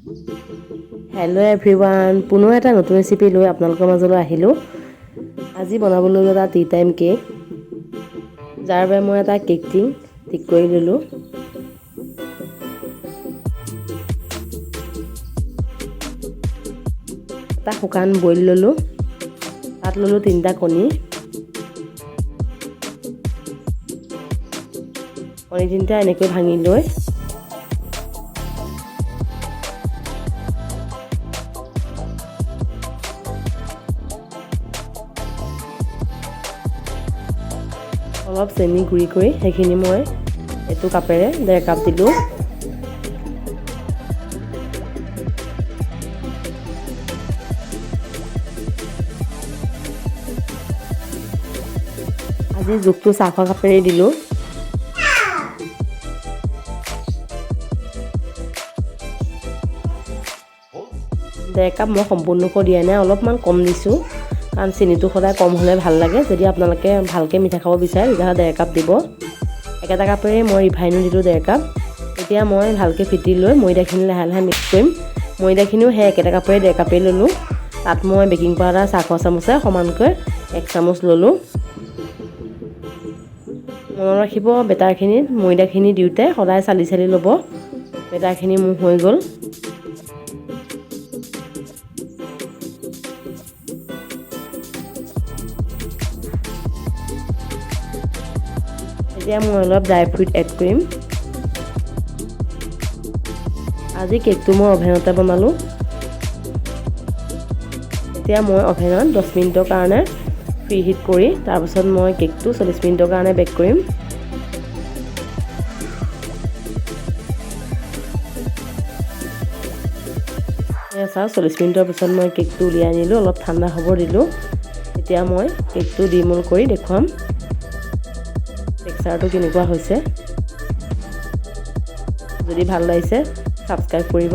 Hello' everyone, পুনৰ এটা নতুন ৰেচিপি লৈ আপোনালোকৰ মাজলৈ আহিলোঁ। আজি বনাবলৈ এটা টি টাইম কেক, যাৰ বাবে মই এটা কেক টিন ঠিক কৰি ল'লোঁ। এটা শুকান বইল ল'লোঁ, তাত ল'লোঁ 3টা কণী। কণী 3টা এনেকৈ ভাঙি লৈ অলপ চেনি গুড়ি কৰি সেইখিনি মই এইটো কাপেৰে 1.5 কাপ দিলোঁ। আজি জোখটো চাহৰ কাপেৰে দিলোঁ। ডেৰ কাপ মই সম্পূৰ্ণকৈ দিয়া নাই, অলপমান কম দিছোঁ, কাৰণ চেনিটো সদায় কম হ'লে ভাল লাগে। যদি আপোনালোকে ভালকৈ মিঠা খাব বিচাৰে তেতিয়াহ'লে 1.5 কাপ দিব। একেটা কাপেৰে মই ৰিফাইনো দিলোঁ 1.5 কাপ। এতিয়া মই ভালকৈ ফেটি লৈ ময়দাখিনি লাহে লাহে মিক্স কৰিম। ময়দাখিনিও সেই একেটা কাপেৰে 1.5 কাপেই ল'লোঁ। তাত মই বেকিং পাউডাৰ চাহৰ চামুচে সমানকৈ 1 চামুচ ল'লোঁ। মনত ৰাখিব, বেটাৰখিনিত ময়দাখিনি দিওঁতে সদায় চালি চালি ল'ব। বেটাৰখিনি মোৰ হৈ গ'ল। এতিয়া মই অলপ ড্ৰাই ফ্ৰুইট এড কৰিম। আজি কেকটো মই অভেনতে বনালোঁ। এতিয়া মই অভেনত 10 মিনিটৰ কাৰণে প্ৰি হিট কৰি তাৰপিছত মই কেকটো 40 মিনিটৰ কাৰণে বেক কৰিম। চাওক, 40 মিনিটৰ পিছত মই কেকটো উলিয়াই আনিলোঁ, অলপ ঠাণ্ডা হ'ব দিলোঁ। এতিয়া মই কেকটো ডিমোল কৰি দেখুৱাম টেক্সচাৰটো কেনেকুৱা হৈছে। যদি ভাল লাগিছে ছাবস্ক্ৰাইব কৰিব।